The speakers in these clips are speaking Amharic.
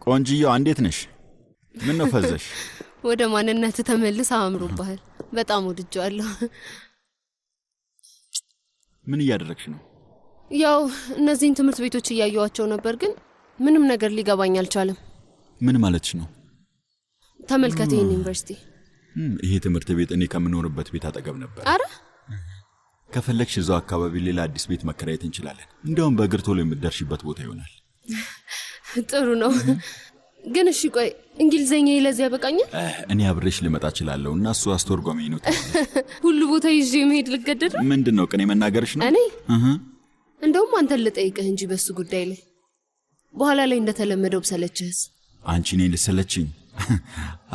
ቆንጂዮ እንዴት ነሽ? ምን ነው ፈዘሽ? ወደ ማንነት ተመልሰ አምሮብሃል። በጣም ወድጃለሁ። ምን እያደረግሽ ነው? ያው እነዚህን ትምህርት ቤቶች እያየዋቸው ነበር፣ ግን ምንም ነገር ሊገባኝ አልቻለም። ምን ማለትሽ ነው? ተመልከተ ይሄን ዩኒቨርሲቲ። ይሄ ትምህርት ቤት እኔ ከምኖርበት ቤት አጠገብ ነበር። አረ ከፈለግሽ እዛው አካባቢ ሌላ አዲስ ቤት መከራየት እንችላለን። እንደውም በእግር ቶሎ የምትደርሽበት ቦታ ይሆናል። ጥሩ ነው። ግን እሺ ቆይ እንግሊዘኛ ለዚህ ያበቃኛል? እኔ አብሬሽ ልመጣ እችላለሁ እና እሱ አስተርጓሚ ነው። ሁሉ ቦታ ይዤ መሄድ ልገደድ? ምንድነው ቅኔ መናገርሽ ነው? እኔ እንደውም አንተን ልጠይቅህ እንጂ በሱ ጉዳይ ላይ በኋላ ላይ እንደተለመደው ብሰለችህስ? አንቺ ነኝ ልሰለችኝ?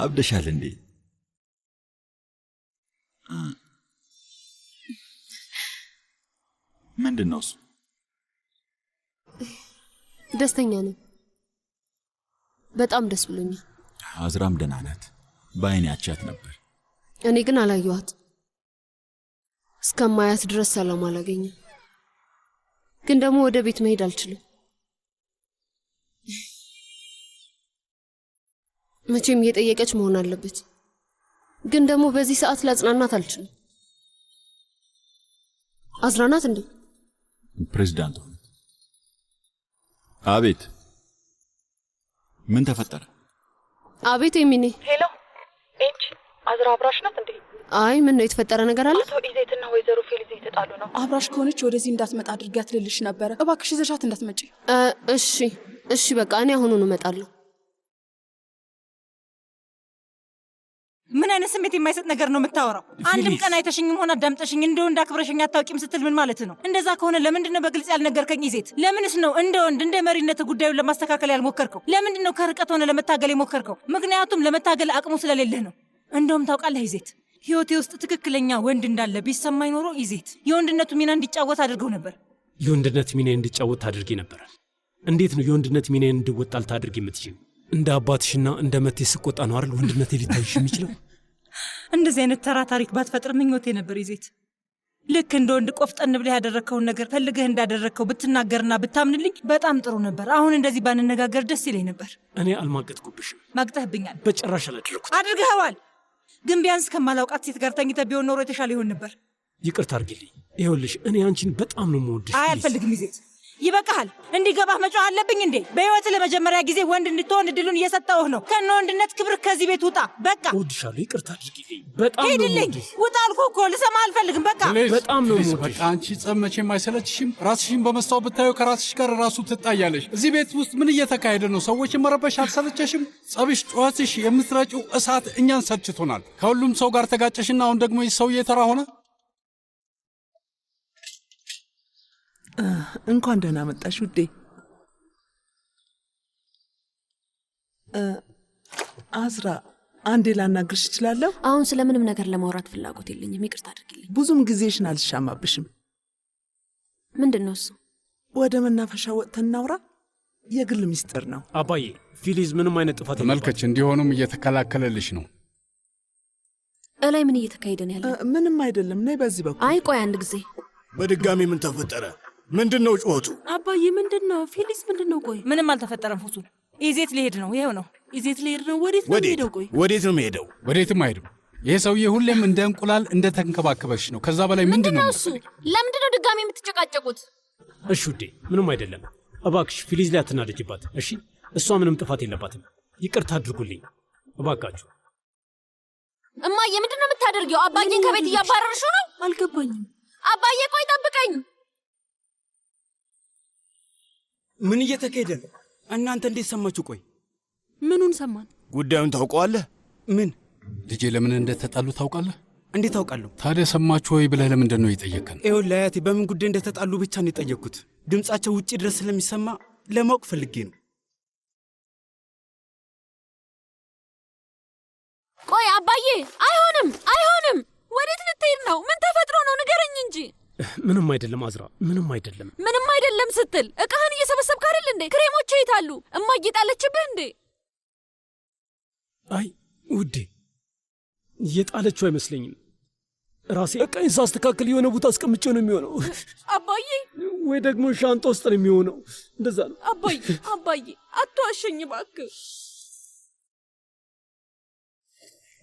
አብደሻል እንዴ? ምንድነው እሱ? ደስተኛ ነኝ። በጣም ደስ ብሎኛል። አዝራም ደህና ናት። በአይኔ አቻት ነበር። እኔ ግን አላየኋት። እስከማያት ድረስ ሰላም አላገኘም። ግን ደግሞ ወደ ቤት መሄድ አልችልም። መቼም እየጠየቀች መሆን አለበት። ግን ደግሞ በዚህ ሰዓት ላጽናናት አልችልም። አዝራናት እንዴ? ፕሬዝዳንት ሆነ። አቤት። ምን ተፈጠረ? አቤት የሚኔ። ሄሎ ኤች አዝራ አብራሽ ናት እንዴ? አይ ምን ነው የተፈጠረ ነገር አለ? አቶ ኢዜትና ወይዘሮ ፌሊዝ እየተጣሉ ነው። አብራሽ ከሆነች ወደዚህ እንዳትመጣ አድርጋት ልልሽ ነበረ። እባክሽ ዘሻት እንዳትመጪ። እሺ በቃ እኔ አሁኑን እመጣለሁ። ምን አይነት ስሜት የማይሰጥ ነገር ነው የምታወራው? አንድም ቀን አይተሽኝም ሆነ አዳምጠሽኝ እንደ ወንድ አክብረሽኝ አታውቂም ስትል ምን ማለት ነው? እንደዛ ከሆነ ለምንድን ነው በግልጽ ያልነገርከኝ ኢዜት? ለምንስ ነው እንደ ወንድ እንደ መሪነት ጉዳዩን ለማስተካከል ያልሞከርከው? ለምንድን ነው ከርቀት ሆነ ለመታገል የሞከርከው? ምክንያቱም ለመታገል አቅሙ ስለሌለህ ነው። እንደውም ታውቃለህ ኢዜት፣ ህይወቴ ውስጥ ትክክለኛ ወንድ እንዳለ ቢሰማኝ ኖሮ ኢዜት የወንድነቱ ሚና እንዲጫወት አድርገው ነበር። የወንድነት ሚና እንዲጫወት አድርጌ ነበር። እንዴት ነው የወንድነት ሚና እንዲወጣ ልታድርግ የምትችል? እንደ አባትሽና እንደ መቴ ስቆጣ ነው አይደል ወንድነቴ ሊታይሽ የሚችለው? እንደዚህ አይነት ተራ ታሪክ ባትፈጥር ምኞቴ ነበር ኢዜት። ልክ እንደ ወንድ ቆፍጠን ብለህ ያደረግከውን ነገር ፈልገህ እንዳደረግከው ብትናገርና ብታምንልኝ በጣም ጥሩ ነበር። አሁን እንደዚህ ባንነጋገር ደስ ይለኝ ነበር። እኔ አልማገጥኩብሽም። ማግጠህብኛል። በጭራሽ አላደረኩት። አድርገኸዋል። ግን ቢያንስ ከማላውቃት ሴት ጋር ተኝተህ ቢሆን ኖሮ የተሻለ ይሆን ነበር። ይቅርታ አድርጊልኝ። ይኸውልሽ እኔ አንቺን በጣም ነው የምወድሽ። አይ አልፈልግም ኢዜት፣ ይበቃሃል። እንዲገባህ መጮህ አለብኝ እንዴ? በህይወትህ ለመጀመሪያ ጊዜ ወንድ እንድትሆን እድሉን እየሰጠሁህ ነው። ከነ ወንድነት ክብርህ ከዚህ ቤት ውጣ። በቃ እወድሻለሁ። ይቅርታ አድርጊልኝ። በጣም ነው ሄድልኝ። ውጣ አልኩህ እኮ። ልሰማ አልፈልግም። በቃ በጣም ነው የምወድሽ። በቃ አንቺ ጸብ መቼም አይሰለችሽም? ራስሽን በመስታወት ብታዩ ከራስሽ ጋር ራሱ ትጣያለሽ። እዚህ ቤት ውስጥ ምን እየተካሄደ ነው? ሰዎችን መረበሽ አልሰለቸሽም? ጸብሽ፣ ጩኸትሽ፣ የምትረጪው እሳት እኛን ሰልችቶናል። ከሁሉም ሰው ጋር ተጋጨሽና አሁን ደግሞ ሰው እየተራ ሆነ። እንኳን ደህና መጣሽ ውዴ። አዝራ አንዴ ላናግርሽ እችላለሁ? አሁን ስለምንም ነገር ለማውራት ፍላጎት የለኝም። ይቅርታ አድርጊልኝ። ብዙም ጊዜሽን አልሻማብሽም። ምንድን ነው እሱ? ወደ መናፈሻ ወጥተን እናውራ። የግል ሚስጥር ነው። አባዬ ፊሊዝ ምንም አይነት ጥፋት ተመልከች፣ እንዲሆኑም እየተከላከለልሽ ነው። እላይ ምን እየተካሄደ ነው ያለው? ምንም አይደለም። ነይ በዚህ በኩል። አይ ቆይ አንድ ጊዜ። በድጋሚ ምን ተፈጠረ? ምንድነው ጩኸቱ? አባዬ ምንድነው? ፊሊዝ ምንድነው? ቆይ ምንም አልተፈጠረም ፉሱን። ኢዜት ሊሄድ ነው። ይሄው ነው። ኢዜት ሊሄድ ነው? ወዴት ነው የሚሄደው? ቆይ ወዴት ነው የሚሄደው? ወዴትም አይሄድም። ይሄ ሰውዬ ሁሌም እንደ እንቁላል እንደ ተንከባከበሽ ነው። ከዛ በላይ ምንድነው እሱ? ለምንድነው ድጋሚ የምትጨቃጨቁት? እሺ ውዴ፣ ምንም አይደለም። እባክሽ ፊሊዝ ላይ አትናደጅባት እሺ? እሷ ምንም ጥፋት የለባትም። ይቅርታ አድርጉልኝ እባካችሁ። እማዬ ምንድነው የምታደርጊው? አባዬን ከቤት እያባረርሽው ነው? አልገባኝም። አባዬ ቆይ ጠብቀኝ። ምን እየተካሄደ ነው? እናንተ እንዴት ሰማችሁ? ቆይ ምኑን ሰማን? ጉዳዩን ታውቀዋለህ? ምን ልጄ ለምን እንደተጣሉ ታውቃለህ? እንዴት ታውቃለሁ? ታዲያ ሰማችሁ ወይ ብለህ ለምንድን ነው የጠየቀን? ይኸውልህ አያቴ በምን ጉዳይ እንደተጣሉ ብቻ ነው የጠየቅኩት። ድምጻቸው ውጪ ድረስ ስለሚሰማ ለማወቅ ፈልጌ ነው። ቆይ አባዬ፣ አይሆንም አይሆንም። ወዴት ልትሄድ ነው? ምን ተፈጥሮ ነው? ንገረኝ እንጂ። ምንም አይደለም አዝራ፣ ምንም አይደለም። ምንም አይደለም ስትል እቃህን እየሰበሰብክ አይደል እንዴ? ክሬሞቼ የታሉ? እማዬ ጣለችብህ እንዴ? አይ ውዴ፣ እየጣለችው አይመስለኝም። ራሴ ዕቃዬን ሳስተካከል የሆነ ቦታ አስቀምጬው ነው የሚሆነው። አባዬ ወይ ደግሞ ሻንጣ ውስጥ ነው የሚሆነው። እንደዛ ነው። አባዬ አትዋሸኝ እባክህ።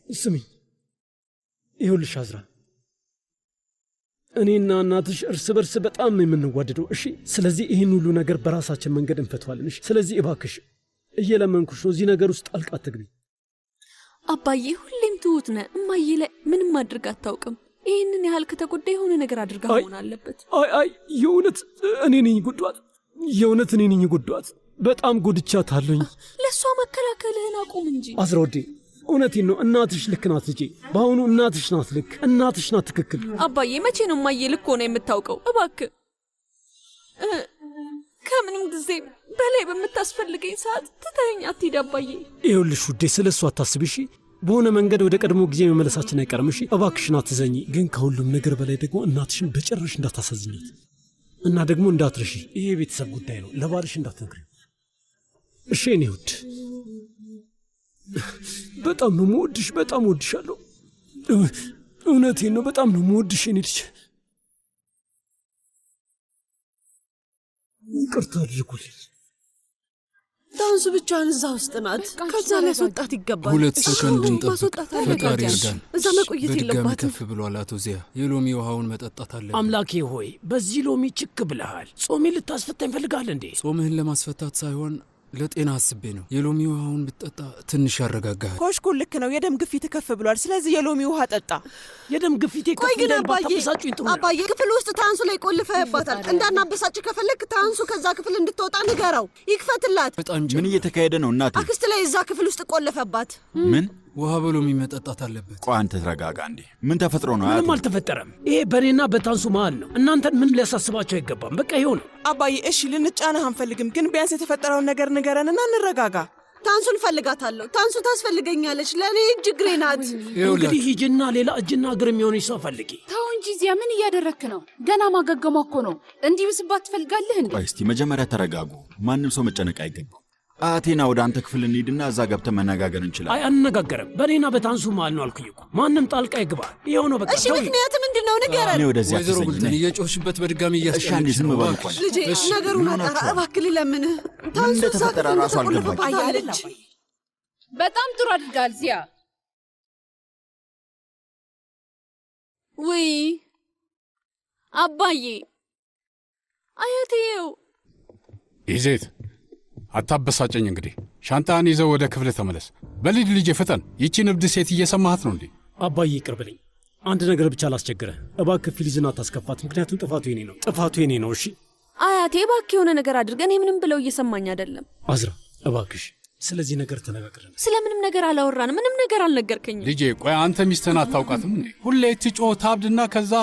ስሚኝ፣ ይኸውልሽ አዝራ፣ እኔና እናትሽ እርስ በርስ በጣም ነው የምንዋደደው። እሺ፣ ስለዚህ ይህን ሁሉ ነገር በራሳችን መንገድ እንፈተዋለን። እሺ፣ ስለዚህ እባክሽ እየለመንኩሽ ነው፣ እዚህ ነገር ውስጥ ጣልቃ አትግቢ። አባዬ ሁሌም ትሁት ነህ። እማዬ ላይ ምንም አድርግ አታውቅም። ይህንን ያህል ከተጎዳ የሆነ ነገር አድርጋ መሆን አለበት። አይ የእውነት እኔ ነኝ ጉዷት። የእውነት እኔ ነኝ ጉዷት። በጣም ጎድቻታለሁኝ። ለእሷ መከላከልህን አቁም እንጂ አዝራ ወዴ፣ እውነቴን ነው። እናትሽ ልክ ናት ልጄ። በአሁኑ እናትሽ ናት ልክ፣ እናትሽ ናት ትክክል። አባዬ መቼ ነው እማዬ ልክ ሆነ የምታውቀው? እባክህ ከምንም ጊዜ በላይ በምታስፈልገኝ ሰዓት ትተኸኝ አትሂድ አባዬ። ይኸውልሽ ውዴ፣ ስለ እሱ አታስቢ እሺ። በሆነ መንገድ ወደ ቀድሞ ጊዜ መመለሳችን አይቀርም እሺ። እባክሽን አትዘኝ። ግን ከሁሉም ነገር በላይ ደግሞ እናትሽን በጭራሽ እንዳታሳዝኛት እና ደግሞ እንዳትረሺ። ይሄ የቤተሰብ ጉዳይ ነው። ለባልሽ እንዳትነግሪ እሺ። እኔ ውድ በጣም ነው የምወድሽ። በጣም እወድሻለሁ። እውነቴን ነው። በጣም ነው የምወድሽ የኔ ልጅ። ይቅርታ አድርጉልኝ። ታንሱ ብቻዋን እዛ ውስጥ ናት። ከዛ ማስወጣት ይገባል። 2 ሰከንድ እንጠብቅ። ፈጣሪ ይርዳን። እዛ መቆየት የለባትም። ከፍ ብሏል። አቶ ዚያ የሎሚ ውሃውን መጠጣት አለ። አምላኬ ሆይ በዚህ ሎሚ ችክ ብለሃል። ጾሜ ልታስፈታኝ ፈልጋል እንዴ? ጾምህን ለማስፈታት ሳይሆን ለጤና አስቤ ነው። የሎሚ ውሃውን ብትጠጣ ትንሽ ያረጋጋሃል። ኮሽኩን ልክ ነው። የደም ግፊት ከፍ ብሏል። ስለዚህ የሎሚ ውሃ ጠጣ። የደም ግፊቴ ከፍ ይላል። ባታበሳጩኝ ጥሩ ነው። አባዬ ክፍል ውስጥ ታንሱ ላይ ቆልፈህባታል። እንዳናበሳጭ ከፈለክ ታንሱ ከዛ ክፍል እንድትወጣ ንገረው፣ ይክፈትላት። ምን እየተካሄደ ነው እናቴ? አክስት ላይ እዛ ክፍል ውስጥ ቆልፈባት። ምን? ውሃ በሎሚ መጠጣት አለበት። ቆይ አንተ ተረጋጋ እንዴ። ምን ተፈጥሮ ነው? ምንም አልተፈጠረም። ይሄ በእኔና በታንሱ መሃል ነው። እናንተን ምን ሊያሳስባቸው አይገባም። በቃ ይኸው ነው። አባዬ እሺ፣ ልንጫነህ አንፈልግም፣ ግን ቢያንስ የተፈጠረውን ነገር ንገረንና እንረጋጋ። ታንሱን ፈልጋታለሁ። ታንሱ ታስፈልገኛለች። ለእኔ እጅ እግሬ ናት። እንግዲህ ሂጂና ሌላ እጅና እግር የሚሆንሽ ሰው ፈልጊ። ተው እንጂ ዚያ፣ ምን እያደረክ ነው? ገና ማገገሟ እኮ ነው። እንዲህ ብስባት ትፈልጋለህ እንዴ? ቆይ እስቲ መጀመሪያ ተረጋጉ። ማንም ሰው መጨነቅ አይገባም። አቴና ወደ አንተ ክፍል እንሂድና እዛ ገብተን መነጋገር እንችላለን። አይ አንነጋገርም። በእኔና በታንሱ መሃል ነው አልኩኝ እኮ። ማንም ጣልቃ ይግባ። ይኸው ነው በቃ። እሺ ምክንያት ምንድን ነው ንገረን። እኔ ወደዚያ ወይዘሮ ቡልተን እየጮሽበት በድጋሚ እያስጨነቅሽ ነው። ልጄ ነገሩን አጣራ እባክህ፣ ልለምንህ። ታንሱ እንደተፈጠረ ራሱ አልገባኝ። አለች። በጣም ጥሩ አድርጋል ዚያ። ውይ አባዬ፣ አያቴው ይዜት አታበሳጨኝ። እንግዲህ ሻንጣን ይዘው ወደ ክፍል ተመለስ። በልጅ ልጅ ፍጠን። ይቺን እብድ ሴት እየሰማሃት ነው እንዴ? አባዬ ይቅር በለኝ። አንድ ነገር ብቻ ላስቸግረህ። እባክህ ፊሊዝን አታስከፋት። ምክንያቱም ጥፋቱ የኔ ነው። ጥፋቱ የኔ ነው። እሺ አያቴ፣ እባክህ የሆነ ነገር አድርገን። ምንም ብለው እየሰማኝ አይደለም። አዝራ እባክሽ ስለዚህ ነገር ተነጋግረን። ስለምንም ነገር አላወራንም። ምንም ነገር አልነገርከኝም። ልጄ ቆይ አንተ ሚስትህን አታውቃትም እንዴ? ሁሌ ትጮህ ታብድና ከዛ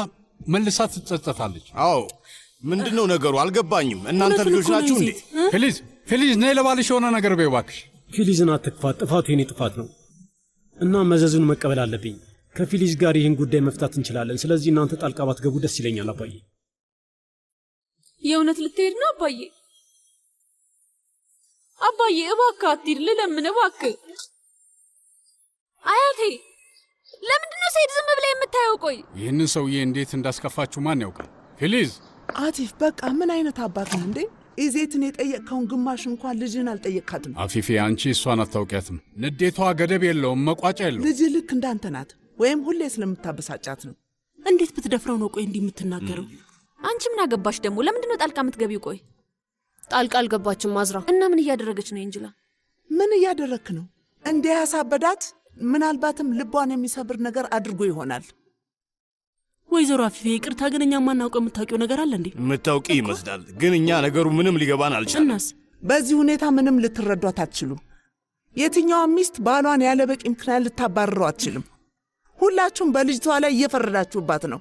መልሳ ትጸጸታለች። አዎ ምንድነው ነገሩ? አልገባኝም። እናንተ ልጆች ናችሁ እንዴ? ፊሊዝ ነይ ለባልሽ የሆነ ነገር በይ እባክሽ። ፊሊዝን አትክፋት። ጥፋቱ የኔ ጥፋት ነው እና መዘዙን መቀበል አለብኝ። ከፊሊዝ ጋር ይህን ጉዳይ መፍታት እንችላለን። ስለዚህ እናንተ ጣልቃ ባትገቡ ደስ ይለኛል። አባዬ የእውነት ልትሄድ ነው አባዬ? አባዬ እባክህ አትሂድ፣ ልለምን እባክህ። አያቴ ለምንድነው ሰይድ ዝም ብለህ የምታየው? ቆይ ይህንን ሰውዬ እንዴት እንዳስከፋችሁ ማን ያውቃል? ፊሊዝ አቲፍ፣ በቃ ምን አይነት አባት ነው እንዴ? ኢዜትን የጠየቅከውን ግማሽ እንኳን ልጅን አልጠየቅካትም። አፊፌ አንቺ እሷን አታውቂያትም። ንዴቷ ገደብ የለውም፣ መቋጫ የለውም። ልጅ ልክ እንዳንተ ናት፣ ወይም ሁሌ ስለምታበሳጫት ነው። እንዴት ብትደፍረው ነው ቆይ እንዲህ የምትናገረው? አንቺ ምን አገባሽ ደግሞ? ለምንድነው ጣልቃ የምትገቢው? ቆይ ጣልቃ አልገባችም አዝራ። እና ምን እያደረገች ነው እንጅላ? ምን እያደረክ ነው? እንደ ያሳበዳት ምናልባትም ልቧን የሚሰብር ነገር አድርጎ ይሆናል። ወይዘሮ አፊፌ ይቅርታ፣ ግን እኛ ማናውቀው የምታውቂው ነገር አለ እንዴ? የምታውቂ ይመስላል፣ ግን እኛ ነገሩ ምንም ሊገባን አልቻለም። እናስ በዚህ ሁኔታ ምንም ልትረዷት አትችሉም። የትኛዋም ሚስት ባሏን ያለ በቂ ምክንያት ልታባርረው አትችልም። ሁላችሁም በልጅቷ ላይ እየፈረዳችሁባት ነው።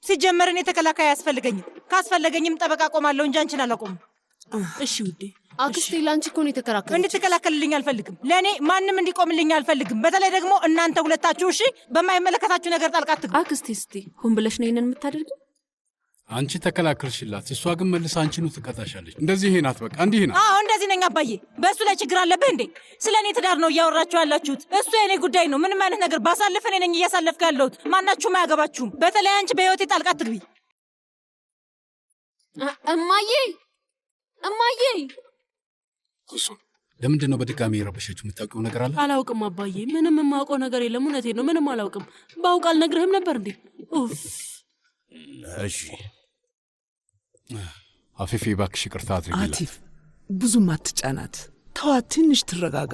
ሲጀመር እኔ ተከላካይ አያስፈልገኝም። ካስፈለገኝም ጠበቃ ቆማለሁ እንጂ አንቺን አላቆምም። እሺ ውዴ። አክስቴ ላንቺ እኮ ነው የተከራከረች። እንድትከላከልልኝ አልፈልግም። ለእኔ ማንም እንዲቆምልኝ አልፈልግም። በተለይ ደግሞ እናንተ ሁለታችሁ እሺ፣ በማይመለከታችሁ ነገር ጣልቃ አትግቡ። አክስቴ እስቲ ሆን ብለሽ ነው ይሄንን የምታደርጊው? አንቺ ተከላከልሽላት፣ እሷ ግን መልሳ አንቺኑ ትቀጣሻለች። እንደዚህ ናት፣ በቃ እንዲህ ናት። አዎ እንደዚህ ነኝ። ንገረኝ አባዬ፣ በእሱ ላይ ችግር አለብህ እንዴ? ስለ እኔ ትዳር ነው እያወራችሁ ያላችሁት። እሱ የእኔ ጉዳይ ነው። ምንም አይነት ነገር ባሳልፍ እኔ ነኝ እያሳለፍኩ ያለሁት። ማናችሁም አያገባችሁም። በተለይ አንቺ በህይወቴ ጣልቃ አትግቢ። እማዬ እማዬ፣ ለምንድን ነው በድጋሚ የረበሸችው? የምታውቂው ነገር አለ? አላውቅም አባዬ፣ ምንም የማውቀው ነገር የለም። እውነቴን ነው፣ ምንም አላውቅም። ባውቅ አልነግርህም ነበር እንዴ? ኡፍ። እሺ አፊፊ፣ እባክሽ ይቅርታ አድርጊላት። አቲፍ፣ ብዙም አትጫናት፣ ተዋት፣ ትንሽ ትረጋጋ።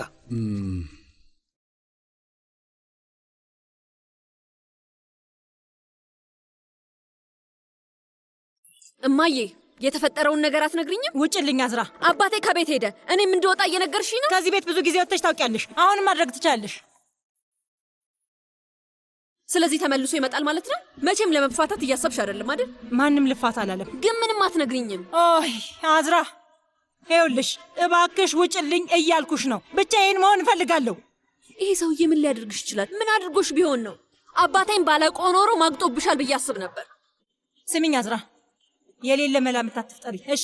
እማዬ፣ የተፈጠረውን ነገር አትነግሪኝም? ውጭልኝ አዝራ። አባቴ ከቤት ሄደ፣ እኔም እንደወጣ እየነገርሽኝ ነው? ከዚህ ቤት ብዙ ጊዜ ወጥተሽ ታውቂያለሽ። አሁንም ማድረግ ትችላለሽ። ስለዚህ ተመልሶ ይመጣል ማለት ነው? መቼም ለመፋታት እያሰብሽ አይደለም አይደል? ማንም ልፋት አላለም። ግን ምንም አትነግሪኝም? ኦይ አዝራ፣ ይኸውልሽ እባክሽ ውጭልኝ እያልኩሽ ነው። ብቻዬን መሆን እፈልጋለሁ። ይሄ ሰውዬ ምን ሊያደርግሽ ይችላል? ምን አድርጎሽ ቢሆን ነው? አባቴን ባላውቀው ኖሮ ማግጦብሻል ብዬ አስብ ነበር። ስሚኝ አዝራ፣ የሌለ መላምት አትፍጠሪ እሺ?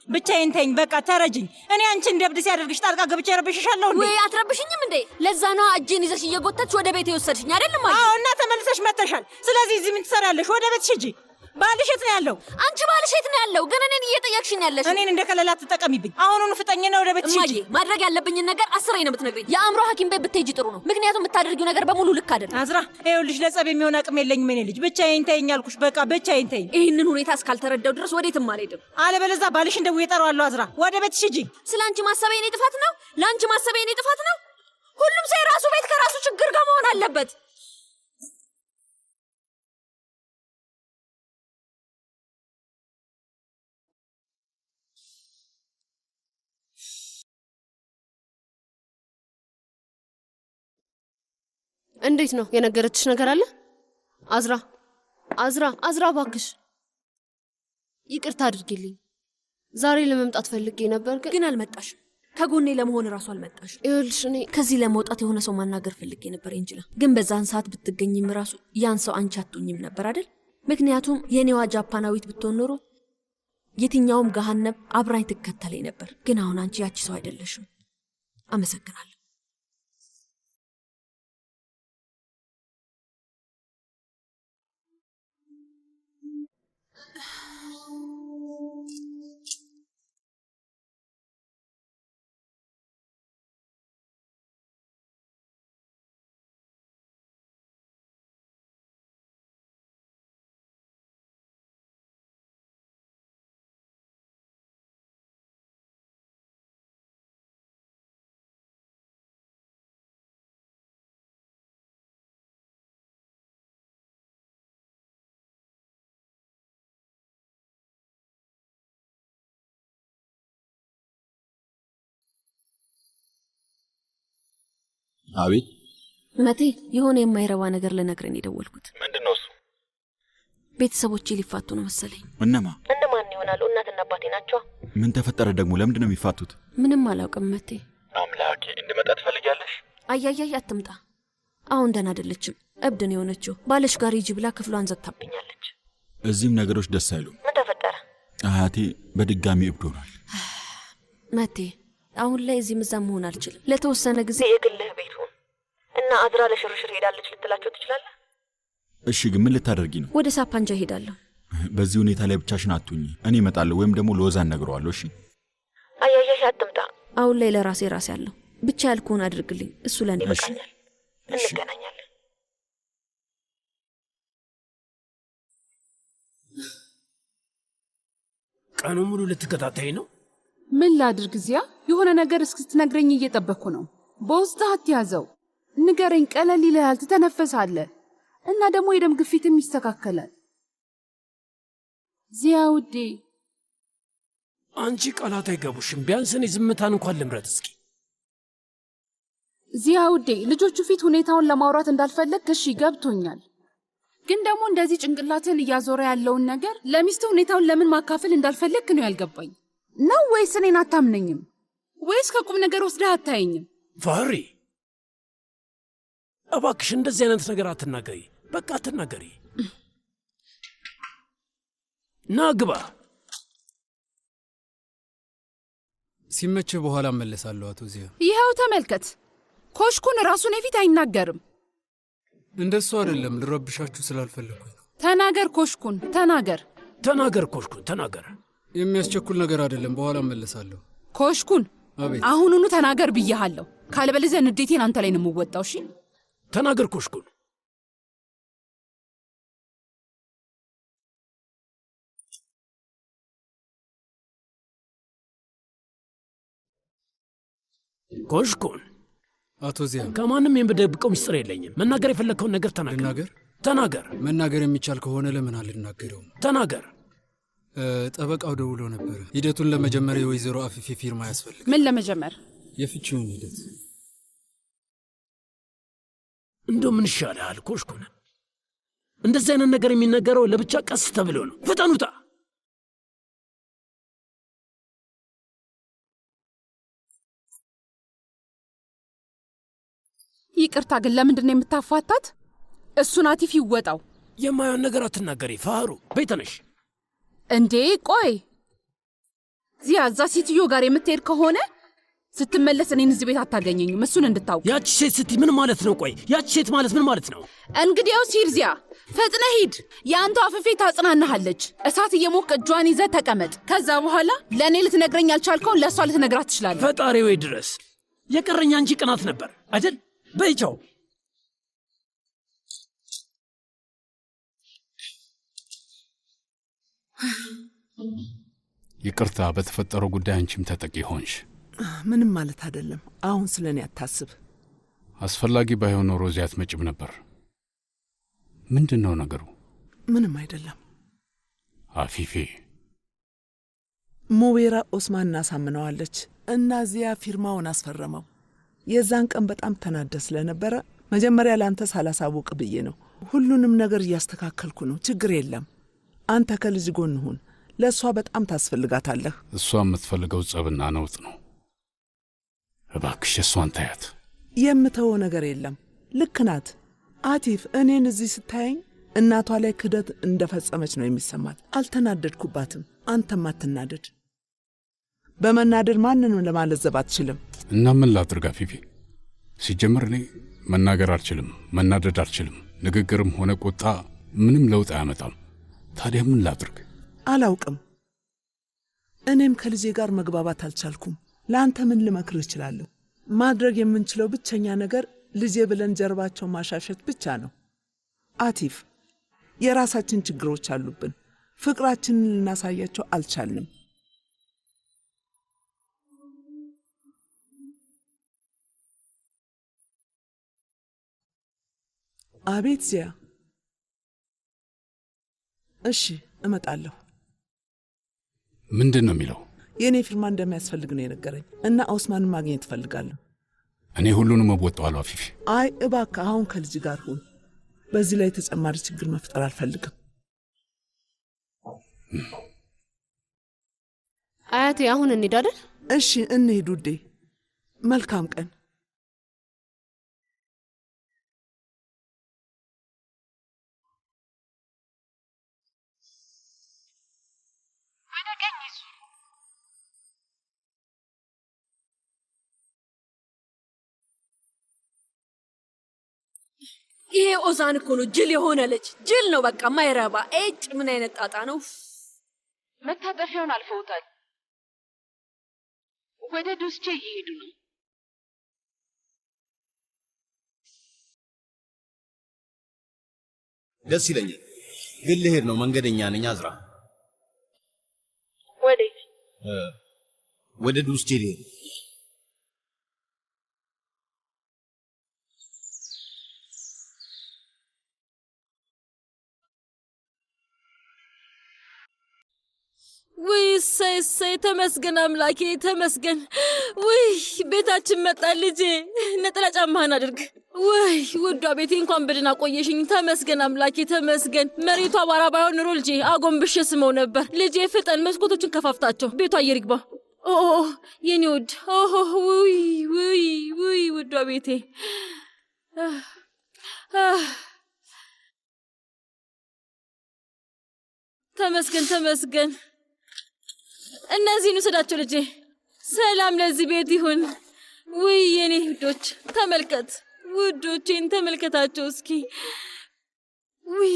ብቻዬን ተይኝ፣ በቃ ተረጅኝ። እኔ አንቺ እንደብድ ሲያደርግሽ ጣልቃ ገብቼ ረብሽሻለሁ እንዴ? ወይ አትረብሽኝም እንዴ? ለዛ ነው እጄን ይዘሽ እየጎተትሽ ወደ ቤት የወሰድሽኝ አይደለም? አዎ፣ እና ተመልሰሽ መጥተሻል። ስለዚህ እዚህ ምን ትሰሪያለሽ? ወደ ቤትሽ ሂጂ። ባልሽ የት ነው ያለው? አንቺ ባልሽ የት ነው ያለው? ግን እኔን እየጠየቅሽኝ ያለሽ። እኔን እንደ ከለላ ትጠቀሚብኝ። አሁኑኑ ፍጠኝና ወደ ቤትሽ ሂጂ። ማድረግ ያለብኝን ነገር 10 ነው የምትነግሪኝ። የአእምሮ ሐኪም ቤት ብትሄጂ ጥሩ ነው። ምክንያቱም የምታደርጊው ነገር በሙሉ ልክ አይደለም። አዝራ፣ ይኸውልሽ ለጸብ የሚሆን አቅም የለኝም እኔ ልጅ። ብቻዬን ተይኝ አልኩሽ። በቃ ብቻዬን ተይኝ። ይህንን ሁኔታ እስካልተረዳው ድረስ ወዴትም አልሄድም። አለበለዚያ ባልሽን ደውዬ እጠራዋለሁ። አዝራ፣ ወደ ቤትሽ ሂጂ። ስለ አንቺ ማሰቤ የኔ ጥፋት ነው? ለአንቺ ማሰቤ የኔ ጥፋት ነው? ሁሉም ሰው የራሱ ቤት ከራሱ ችግር ጋር መሆን አለበት። እንዴት ነው? የነገረችሽ ነገር አለ? አዝራ እባክሽ ይቅርታ አድርጊልኝ። ዛሬ ለመምጣት ፈልጌ ነበር ግን አልመጣሽም። ከጎኔ ለመሆን እራሱ አልመጣሽም። ይኸውልሽ እኔ ከዚህ ለመውጣት የሆነ ሰው ማናገር ፈልጌ ነበር እንጂ ግን በዛን ሰዓት ብትገኝም ራሱ ያን ሰው አንቺ አትሆኝም ነበር አይደል? ምክንያቱም የኔዋ ጃፓናዊት ብትሆን ኖሮ የትኛውም ገሃነብ አብራኝ ትከተለኝ ነበር። ግን አሁን አንቺ ያቺ ሰው አይደለሽም። አመሰግናለሁ። አቤት መቴ፣ የሆነ የማይረባ ነገር ልነግርህ የደወልኩት። ምንድነው እሱ? ቤተሰቦቼ ሊፋቱ ነው መሰለኝ። እነማ? እነማን ይሆናሉ? እናትና አባቴ ናቸው። ምን ተፈጠረ ደግሞ? ለምንድን ነው የሚፋቱት? ምንም አላውቅም መቴ። አምላኬ፣ እንድመጣ ትፈልጊያለሽ? አያያይ አትምጣ። አሁን ደህና አይደለችም። እብድ ነው የሆነችው። ባለሽ ጋር ሂጂ ብላ ክፍሏን ዘግታብኛለች። እዚህም ነገሮች ደስ አይሉም። ምን ተፈጠረ? አያቴ በድጋሚ እብድ ሆኗል። መቴ፣ አሁን ላይ እዚህ ምዛም መሆን አልችልም። ለተወሰነ ጊዜ የግልህ ቤት ሁን እና አዝራ ለሽርሽር ሄዳለች ልትላቸው ትችላለህ? እሺ፣ ግን ምን ልታደርጊ ነው? ወደ ሳፓንጃ ሄዳለሁ። በዚህ ሁኔታ ላይ ብቻሽን አትሁኚ። እኔ እመጣለሁ፣ ወይም ደግሞ ለወዛ እነግረዋለሁ። እሺ? አያያሽ አትምጣ። አሁን ላይ ለራሴ አለሁ። ብቻ ያልኩህን አድርግልኝ። እሱ ለኔ ይበቃኛል። እንገናኛለን። ቀኑ ሙሉ ልትከታተይ ነው? ምን ላድርግ? እዚያ የሆነ ነገር እስክትነግረኝ እየጠበቅኩ ነው። በውስጥህ አትያዘው። ንገረኝ። ቀለል ይልሃል፣ ትተነፈሳለህ እና ደግሞ የደም ግፊትም ይስተካከላል። ዚያ ውዴ፣ አንቺ ቃላት አይገቡሽም። ቢያንስ እኔ ዝምታን እንኳን ልምረጥ እስኪ። ዚያ ውዴ፣ ልጆቹ ፊት ሁኔታውን ለማውራት እንዳልፈለግ እሺ ገብቶኛል። ግን ደግሞ እንደዚህ ጭንቅላትን እያዞረ ያለውን ነገር ለሚስት ሁኔታውን ለምን ማካፈል እንዳልፈለግ ነው ያልገባኝ። ነው ወይስ እኔን አታምነኝም? ወይስ ከቁም ነገር ወስደህ አታየኝም? ፋሪ፣ እባክሽ እንደዚህ አይነት ነገር አትናገሪ። በቃ አትናገሪ። ና ግባ። ሲመችህ በኋላ እመለሳለሁ አቶ ዚያ። ይኸው ተመልከት፣ ኮሽኩን ራሱን የፊት አይናገርም። እንደሱ አይደለም፣ ልረብሻችሁ ስላልፈለኩኝ ነው። ተናገር ኮሽኩን፣ ተናገር። ተናገር ኮሽኩን፣ ተናገር። የሚያስቸኩል ነገር አይደለም፣ በኋላ እመለሳለሁ። ኮሽኩን፣ አቤት። አሁኑኑ ተናገር ብያሃለሁ። ካለበለዚያ ንዴቴን አንተ ላይ ነው የምወጣው። እሺ ተናገር ኮሽኩን። ኮሽኩን። አቶ ዚያ፣ ከማንም የምደብቀው ምስጢር የለኝም። መናገር የፈለግከውን ነገር ተናገር። ልናገር? ተናገር። መናገር የሚቻል ከሆነ ለምን አልናገረውም? ተናገር። ጠበቃው ደውሎ ነበር። ሂደቱን ለመጀመር የወይዘሮ አፊፌ ፊርማ ያስፈልግ። ምን ለመጀመር? የፍቺውን ሂደት። እንደው ምን ይሻልሃል ኮሽኩን? እንደዚህ አይነት ነገር የሚነገረው ለብቻ ቀስ ተብሎ ነው። ፍጠኑታ። ይቅርታ ግን ለምንድን ነው የምታፋታት? እሱን አቲፍ ይወጣው። የማየውን ነገር አትናገሪ ፋሩ። በይተነሽ እንዴ ቆይ፣ ዚያ እዛ ሴትዮ ጋር የምትሄድ ከሆነ ስትመለስ እኔን እዚህ ቤት አታገኘኝም። እሱን እንድታውቅ። ያቺ ሴት ስትይ ምን ማለት ነው? ቆይ ያቺ ሴት ማለት ምን ማለት ነው? እንግዲያው ሲር ዚያ ፈጥነህ ሂድ። የአንተ አፍፌ ታጽናናሃለች። እሳት እየሞቅ እጇን ይዘህ ተቀመጥ። ከዛ በኋላ ለእኔ ልትነግረኝ ያልቻልከውን ለእሷ ልትነግራት ትችላለህ። ፈጣሪ ወይ ድረስ የቀረኛ እንጂ ቅናት ነበር አይደል? በይቻው ይቅርታ፣ በተፈጠረው ጉዳይ አንቺም ተጠቂ ሆንሽ። ምንም ማለት አይደለም። አሁን ስለ እኔ አታስብ። አስፈላጊ ባይሆን ኖሮ እዚያ አትመጭም ነበር። ምንድን ነው ነገሩ? ምንም አይደለም። አፊፌ ሙቤራ ኦስማን እናሳምነዋለች እና ዚያ ፊርማውን አስፈረመው። የዛን ቀን በጣም ተናደ ስለነበረ መጀመሪያ ለአንተ ሳላሳውቅ ብዬ ነው። ሁሉንም ነገር እያስተካከልኩ ነው። ችግር የለም። አንተ ከልጅ ጎን ሁን። ለእሷ በጣም ታስፈልጋታለህ። እሷ የምትፈልገው ጸብና ነውጥ ነው። እባክሽ እሷን ታያት። የምተወው ነገር የለም። ልክ ናት አቲፍ። እኔን እዚህ ስታየኝ እናቷ ላይ ክደት እንደፈጸመች ነው የሚሰማት። አልተናደድኩባትም። አንተም አትናደድ። በመናደድ ማንንም ለማለዘብ አትችልም። እና ምን ላድርግ አፊፌ? ሲጀምር እኔ መናገር አልችልም፣ መናደድ አልችልም። ንግግርም ሆነ ቁጣ ምንም ለውጥ አያመጣም። ታዲያ ምን ላድርግ? አላውቅም። እኔም ከልጄ ጋር መግባባት አልቻልኩም። ለአንተ ምን ልመክርህ እችላለሁ? ማድረግ የምንችለው ብቸኛ ነገር ልጄ ብለን ጀርባቸው ማሻሸት ብቻ ነው። አቲፍ፣ የራሳችን ችግሮች አሉብን። ፍቅራችንን ልናሳያቸው አልቻልንም። አቤት ዚያ። እሺ እመጣለሁ። ምንድን ነው የሚለው? የእኔ ፊርማ እንደሚያስፈልግ ነው የነገረኝ እና ኦስማንን ማግኘት እፈልጋለሁ። እኔ ሁሉንም እወጣዋለሁ አፊፊ። አይ እባክህ አሁን ከልጅ ጋር ሁን። በዚህ ላይ ተጨማሪ ችግር መፍጠር አልፈልግም። አያቴ አሁን እንሂድ አይደል? እሺ እንሂድ ውዴ። መልካም ቀን። ይሄ ኦዛን እኮ ነው ጅል የሆነ ልጅ። ጅል ነው በቃ ማይረባ። እጭ ምን አይነት ጣጣ ነው? መታጠፊያውን አልፈውታል። ወደ ዱስቼ እየሄዱ ነው። ደስ ይለኛል፣ ግን ልሄድ ነው። መንገደኛ ነኝ። አዝራ ወዴት? ወደ ዱስቼ ልሄድ። ውይ እሰይ ተመስገን አምላኬ ተመስገን። ውይ ቤታችን መጣ ልጄ። ነጠላ ጫማህን አድርግ። ውይ ውዷ ቤቴ እንኳን በደህና ቆየሽኝ። ተመስገን አምላኬ ተመስገን። መሬቱ አቧራ ባይሆን ኑሮ ልጄ አጎንብሼ ስመው ነበር። ልጄ ፍጠን፣ መስኮቶችን ከፋፍታቸው፣ ቤቱ አየር ይግባ። ኦ የኔ ውድ። ውይ ውዷ ቤቴ። ተመስገን ተመስገን። እነዚህን ውሰዳቸው ልጄ። ሰላም ለዚህ ቤት ይሁን። ውይ የኔ ውዶች ተመልከት፣ ውዶቼን ተመልከታቸው እስኪ። ውይ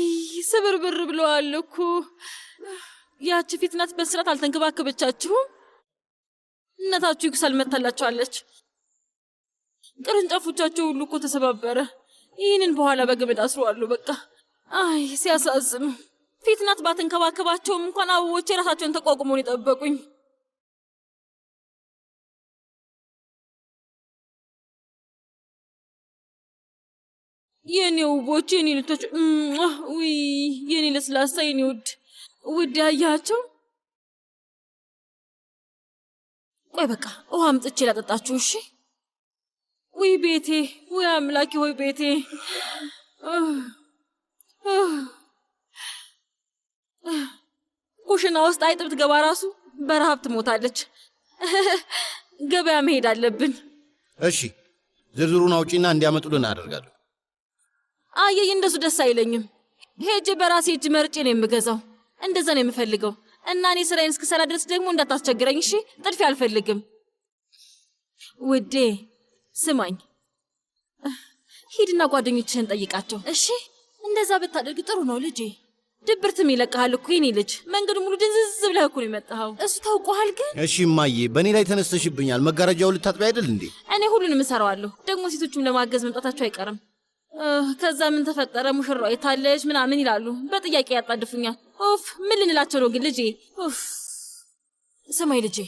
ስብርብር ብለዋል እኮ። ያቺ ፊት ናት በስራት አልተንከባከበቻችሁም። እናታችሁ ይኩሳል መታላችኋለች። ቅርንጫፎቻቸው ሁሉ እኮ ተሰባበረ። ይህንን በኋላ በገመድ አስረዋለሁ። በቃ አይ ሲያሳዝኑ። ፊት ናት ባትንከባከባቸውም እንኳን አበቦቼ ራሳቸውን ተቋቁመውን የጠበቁኝ። የኔ ውቦች፣ የኔ ልቶች፣ ውይ የኔ ለስላሳ፣ የኔ ውድ ያያቸው። ቆይ በቃ ውሃ አምጥቼ ላጠጣችሁ እሺ? ውይ ቤቴ፣ ውይ አምላኬ፣ ወይ ቤቴ። ኩሽና ውስጥ አይጥ ብትገባ ራሱ በረሃብ ትሞታለች። ገበያ መሄድ አለብን። እሺ ዝርዝሩን አውጪና እንዲያመጡልን አደርጋለሁ። አየይ እንደሱ ደስ አይለኝም። ሄጄ በራሴ እጅ መርጬ ነው የምገዛው። እንደዛ ነው የምፈልገው። እና እኔ ስራዬን እስክሰራ ድረስ ደግሞ እንዳታስቸግረኝ እሺ? ጥድፊያ አልፈልግም። ውዴ ስማኝ፣ ሂድና ጓደኞችህን ጠይቃቸው እሺ? እንደዛ ብታደርግ ጥሩ ነው ልጄ። ድብርትም ይለቅሃል እኮ የኔ ልጅ። መንገዱ ሙሉ ድንዝዝ ብለህ እኮ ነው የመጣኸው። እሱ ታውቀዋል ግን። እሺ እማዬ፣ በእኔ ላይ ተነስተሽብኛል። መጋረጃውን ልታጥቢ አይደል እንዴ? እኔ ሁሉንም እሰራዋለሁ። ደግሞ ሴቶቹም ለማገዝ መምጣታቸው አይቀርም። ከዛ ምን ተፈጠረ ሙሽራው የታለች ምናምን ይላሉ። በጥያቄ ያጣድፉኛል። ኦፍ ምን ልንላቸው ነው ግን ልጄ? ኦፍ ሰማይ ልጄ፣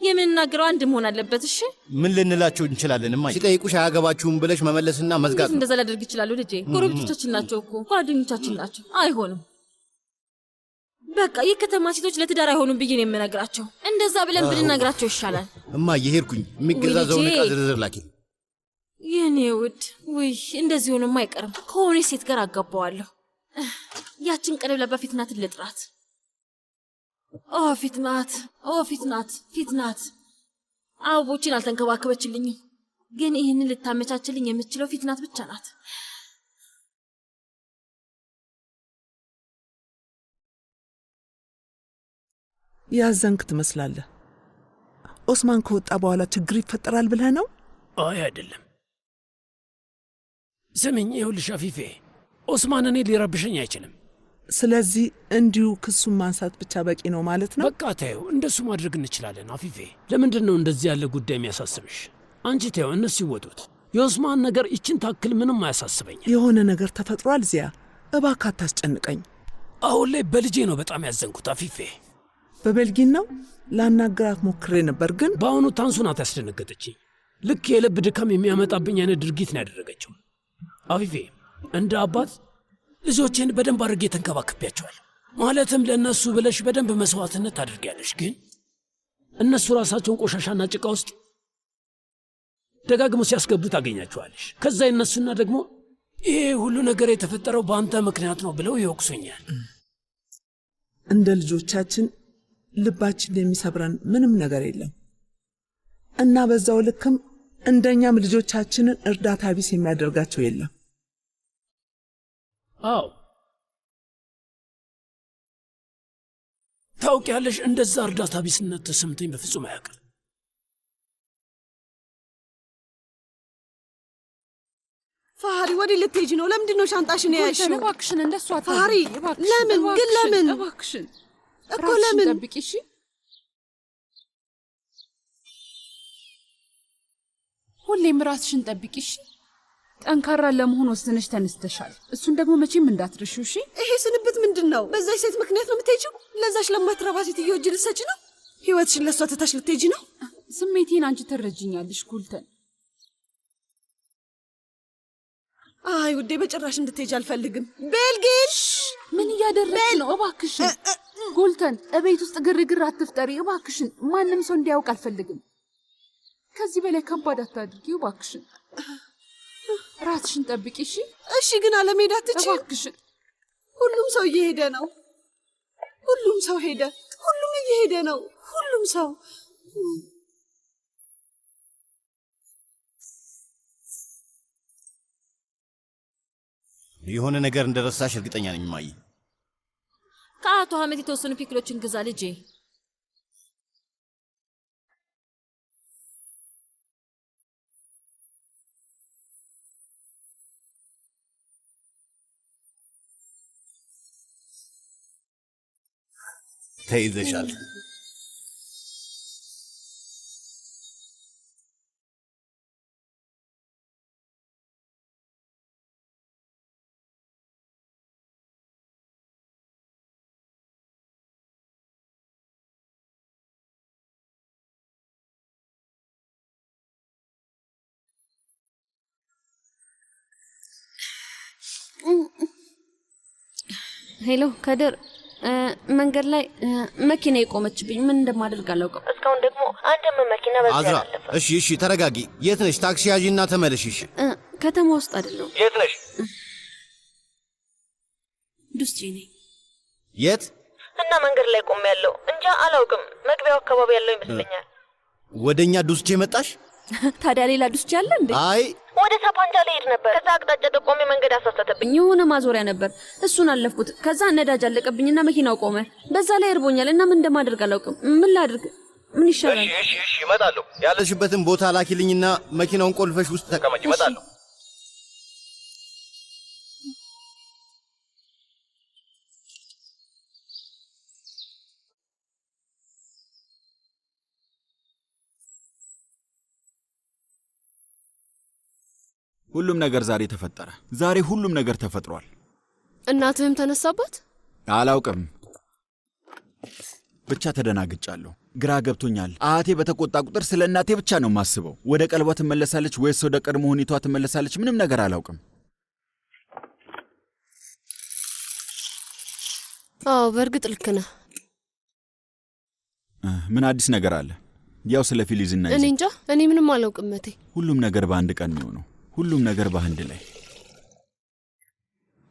የምንናገረው አንድ መሆን አለበት እሺ? ምን ልንላቸው እንችላለን እማዬ? ሲጠይቁሽ አያገባችሁም ብለሽ መመለስና መዝጋት ነው። እንደዛ ላደርግ ይችላሉ ልጄ? ጎረቤቶቻችን ናቸው እኮ ጓደኞቻችን ናቸው። አይሆንም። በቃ የከተማ ሴቶች ለትዳር አይሆኑም ብዬ ነው የምነግራቸው። እንደዛ ብለን ብንነግራቸው ይሻላል። እማዬ ሄድኩኝ። የሚገዛዘውን ዕቃ ዝርዝር ላኪ። የኔ ውድ፣ ውይ እንደዚህ ሆኖም አይቀርም። ከሆነ ሴት ጋር አጋባዋለሁ። ያችን ቀለብ ለባ ፊትናትን ልጥራት። ኦ ፊትናት፣ ኦ ፊትናት፣ ፊትናት አበቦችን አልተንከባከበችልኝም፣ ግን ይህንን ልታመቻችልኝ የምትችለው ፊትናት ብቻ ናት። ያዘንክ ትመስላለህ። ኦስማን ከወጣ በኋላ ችግር ይፈጠራል ብለህ ነው? አይ አይደለም። ስምኝ፣ ይኸውልሽ አፊፌ፣ ኦስማን እኔ ሊረብሸኝ አይችልም። ስለዚህ እንዲሁ ክሱን ማንሳት ብቻ በቂ ነው ማለት ነው? በቃ ተይው፣ እንደሱ ማድረግ እንችላለን። አፊፌ፣ ለምንድን ነው እንደዚህ ያለ ጉዳይ የሚያሳስብሽ? አንቺ ተይው፣ እነሱ ይወጡት። የኦስማን ነገር ይችን ታክል ምንም አያሳስበኝ። የሆነ ነገር ተፈጥሯል። ዚያ እባክህ አታስጨንቀኝ። አሁን ላይ በልጄ ነው በጣም ያዘንኩት አፊፌ። በቤልጊን ነው ላናግራት ሞክሬ ነበር፣ ግን በአሁኑ ታንሱ ናት ያስደነገጠችኝ። ልክ የልብ ድካም የሚያመጣብኝ አይነት ድርጊት ነው ያደረገችው። አፊፌ፣ እንደ አባት ልጆቼን በደንብ አድርጌ ተንከባክቤያቸዋል። ማለትም ለእነሱ ብለሽ በደንብ መስዋዕትነት ታደርጊያለሽ፣ ግን እነሱ ራሳቸውን ቆሻሻና ጭቃ ውስጥ ደጋግሞ ሲያስገቡ ታገኛቸዋለሽ። ከዛ ይነሱና ደግሞ ይሄ ሁሉ ነገር የተፈጠረው በአንተ ምክንያት ነው ብለው ይወቅሱኛል። እንደ ልጆቻችን ልባችን የሚሰብረን ምንም ነገር የለም እና በዛው ልክም እንደኛም ልጆቻችንን እርዳታ ቢስ የሚያደርጋቸው የለም። አዎ ታውቂያለሽ፣ እንደዛ እርዳታ ቢስነት ተሰምቶኝ በፍጹም አያውቅም። ፋሪ ወዴት ልትሄጂ ነው? ለምንድን ነው ሻንጣሽን የያዝሽው? እባክሽን እንደሱ ፋሪ፣ ለምን ግን ለምን? እባክሽን እኮ ለምን? ጠብቂ እሺ። ሁሌም ራስሽን ጠብቂ እሺ። ጠንካራ ለመሆን ወስነሽ ተነስተሻል። እሱን ደግሞ መቼም እንዳትረሺው እሺ። ይሄ ስንብት ምንድን ነው? በዛች ሴት ምክንያት ነው የምትሄጂው? ለዛች ለማትረባ ሴትዮ እጅ ልትሰጪ ነው? ህይወትሽን ለእሷ ትተሽ ልትሄጂ ነው? ስሜቴን አንቺ ትረጅኛለሽ ጉልተን። አይ ውዴ፣ በጭራሽ እንድትሄጂ አልፈልግም። ቤልጊን፣ ምን እያደረግሽ ነው? እባክሽን ጉልተን፣ እቤት ውስጥ ግርግር አትፍጠሪ እባክሽን። ማንም ሰው እንዲያውቅ አልፈልግም። ከዚህ በላይ ከባድ አታድርጊው እባክሽን። ራስሽን ጠብቂ እሺ። እሺ፣ ግን አለመሄድ አትችይም እባክሽን። ሁሉም ሰው እየሄደ ነው። ሁሉም ሰው ሄደ። ሁሉም እየሄደ ነው። ሁሉም ሰው የሆነ ነገር እንደረሳሽ እርግጠኛ ነኝ እማዬ። ከአቶ አህመድ የተወሰኑ ፒክሎችን ግዛ ልጄ። ተይዘሻል። ሄሎ ከድር፣ መንገድ ላይ መኪና የቆመችብኝ ምን እንደማደርግ አላውቅም። እስካሁን ደግሞ አንድም መኪና በዚህ አዝራ፣ እሺ ተረጋጊ። የት ነሽ? ታክሲ ያዢና ተመለሽ። እሺ ከተማ ውስጥ አይደለሁም። የት ነሽ? ዱስቼ ነኝ። የት? እና መንገድ ላይ ቆሜ ያለው እንጃ አላውቅም። መግቢያው አካባቢ ያለው ይመስለኛል። ወደኛ ዱስቼ መጣሽ? ታዲያ ሌላ ዱስቼ አለ እንዴ? አይ ወደ ሳፓንጃ ልሄድ ነበር። ከዛ አቅጣጫ ጠቆሜ መንገድ አሳሰተብኝ። የሆነ ማዞሪያ ነበር፣ እሱን አለፍኩት። ከዛ ነዳጅ አለቀብኝና መኪናው ቆመ። በዛ ላይ እርቦኛል እና ምን እንደማደርግ አላውቅም። ምን ላድርግ? ምን ይሻላል? እሺ እመጣለሁ። ያለሽበትን ቦታ ላኪልኝና መኪናውን ቆልፈሽ ውስጥ ተቀመጭ። እመጣለሁ። ሁሉም ነገር ዛሬ ተፈጠረ። ዛሬ ሁሉም ነገር ተፈጥሯል። እናትህም ተነሳባት? አላውቅም፣ ብቻ ተደናግጫለሁ። ግራ ገብቶኛል። አያቴ በተቆጣ ቁጥር ስለ እናቴ ብቻ ነው የማስበው። ወደ ቀልቧ ትመለሳለች ወይስ ወደ ቀድሞ ሁኔታዋ ትመለሳለች? ምንም ነገር አላውቅም። አዎ በእርግጥ ልክ ነህ። ምን አዲስ ነገር አለ? ያው ስለ ፊሊዝና እኔ እንጃ፣ እኔ ምንም አላውቅም መቴ። ሁሉም ነገር በአንድ ቀን ነው። ሁሉም ነገር በአንድ ላይ።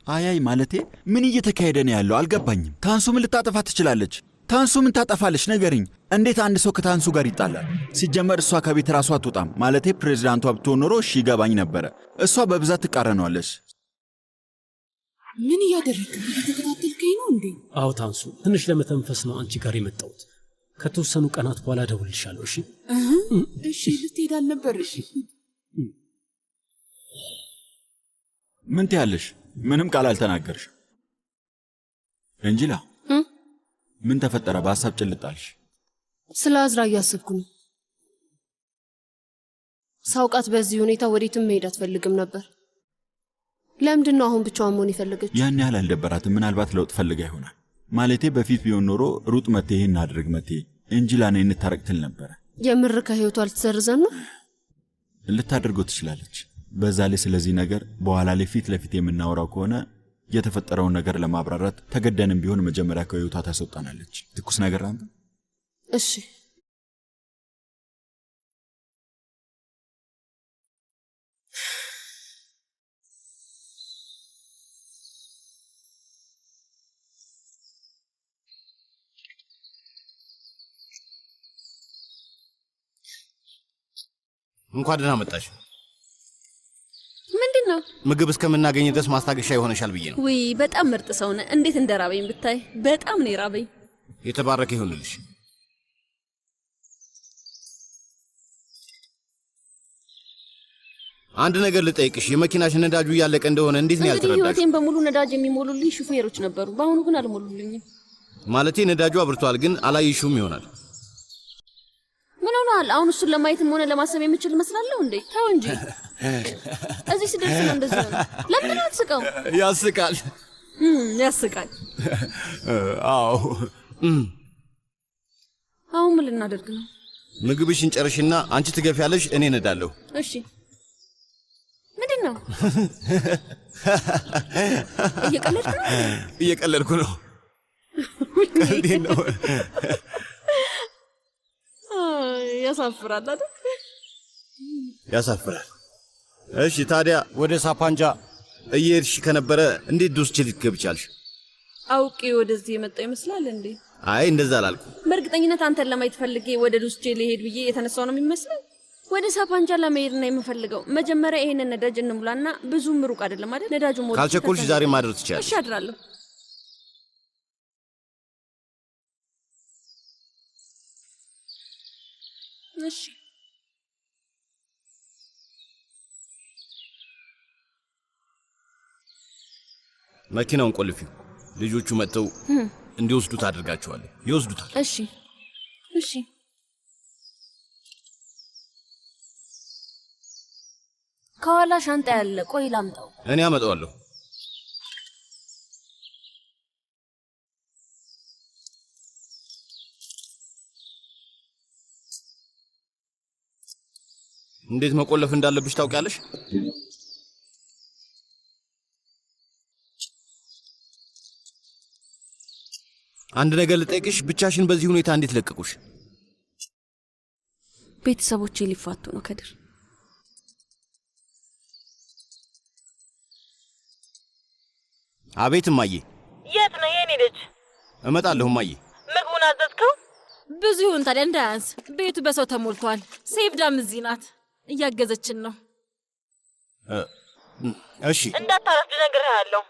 አያይ ማለቴ ምን እየተካሄደ ነው ያለው? አልገባኝም። ታንሱ ምን ልታጠፋ ትችላለች? ታንሱ ምን ታጠፋለች? ነገርኝ። እንዴት አንድ ሰው ከታንሱ ጋር ይጣላል? ሲጀመር እሷ ከቤት ራሷ አትወጣም። ማለቴ ፕሬዝዳንቷ ብትሆን ኖሮ እሺ ይገባኝ ነበረ። እሷ በብዛት ትቃረነዋለች። ምን እያደረግህ ነው? እየተከታተልከኝ ነው እንዴ? አዎ ታንሱ፣ ትንሽ ለመተንፈስ ነው አንቺ ጋር የመጣሁት። ከተወሰኑ ቀናት በኋላ እደውልልሻለሁ። እሺ እሺ። ልትሄድ አልነበር? እሺ ምን ትያለሽ? ምንም ቃል አልተናገርሽ። እንጂላ ምን ተፈጠረ? በሐሳብ ጭልጣልሽ? ስለ አዝራ እያሰብኩ ነው። ሳውቃት በዚህ ሁኔታ ወዴትም መሄድ አትፈልግም ነበር። ለምንድን ነው አሁን ብቻዋን መሆን የፈለገች? ያን ያህል አልደበራትም። ምናልባት ለውጥ ፈልጋ ይሆናል። ማለቴ በፊት ቢሆን ኖሮ ሩጥ መቴ ይሄን አድርግ መቴ እንጂላ ነኝ እንታረቅ ትል ነበረ። የምር ከህይወቷ ልትሰርዘን ነው? ልታደርገው ትችላለች። በዛ ላይ ስለዚህ ነገር በኋላ ላይ ፊት ለፊት የምናወራው ከሆነ የተፈጠረውን ነገር ለማብራራት ተገደንም ቢሆን መጀመሪያ ከህይወቷ ታስወጣናለች። ትኩስ ነገር አንተ። እሺ እንኳን ደህና መጣሽ። ምንድነው? ምግብ እስከምናገኝ ድረስ ማስታገሻ ይሆነሻል ብዬ ነው። ውይ በጣም ምርጥ ሰው ነህ። እንዴት እንደራበኝ ብታይ። በጣም ነው የራበኝ። የተባረከ ይሁንልሽ። አንድ ነገር ልጠይቅሽ። የመኪናሽ ነዳጁ እያለቀ እንደሆነ እንዴት ነው ያልተረዳሽ? ህይወቴን በሙሉ ነዳጅ የሚሞሉልኝ ሹፌሮች ነበሩ። በአሁኑ ግን አልሞሉልኝም። ማለቴ ነዳጁ አብርቷል፣ ግን አላየሽውም ይሆናል። ምን ሆነሃል? አሁን እሱን ለማየትም ሆነ ለማሰብ የምችል እመስላለሁ እንዴ? ተው እንጂ። እዚህ ስደርስ ነው እንደዚህ ነው። ለምን አትስቀው? ያስቃል። ያስቃል። አዎ። አሁን ምን ልናደርግ ነው? ምግብሽን ጨርሽና አንቺ ትገፊያለሽ፣ እኔ ነዳለሁ። እሺ። ምንድን ነው? እየቀለድክ ነው? እየቀለድኩ ነው። ቀልዴን ነው። ያሳፍራል አይደል? ያሳፍራል። እሺ ታዲያ ወደ ሳፓንጃ እየሄድሽ ከነበረ እንዴት ዱስቼ ልትገቢ ቻልሽ? አውቄ ወደዚህ የመጣው ይመስላል እንዴ? አይ እንደዛ አላልኩም። በእርግጠኝነት አንተን ለማየት ፈልጌ ወደ ዱስቼ ልሄድ ብዬ የተነሳው ነው የሚመስለው። ወደ ሳፓንጃ ለመሄድ ነው የምፈልገው። መጀመሪያ ይሄንን ነዳጅ እንሙላና ብዙም ሩቅ አይደለም አይደል? ነዳጁ ሞልቶ ካልቸኮልሽ ዛሬ ማድረግ ትችላለሽ። እሺ አድራለሁ። እሺ መኪናውን ቆልፊው። ልጆቹ መጥተው እንዲወስዱት አድርጋቸዋለሁ። ይወስዱታል። እሺ እሺ። ከኋላ ሻንጣ ያለ፣ ቆይ ላምጣው። እኔ አመጣዋለሁ። እንዴት መቆለፍ እንዳለብሽ ታውቂያለሽ? አንድ ነገር ልጠይቅሽ፣ ብቻሽን በዚህ ሁኔታ እንዴት ለቀቁሽ? ቤተሰቦቼ ሊፋቱ ነው ከድር። አቤት እማዬ። የት ነው የኔ ልጅ? እመጣለሁ እማዬ። ምግቡን አዘዝከው? ብዙ ይሁን ታዲያ እንዳያንስ። ቤቱ በሰው ተሞልቷል። ሴፍዳም እዚህ ናት፣ እያገዘችን ነው። እሺ እንዳታረፍድ ነግሬሃለሁ።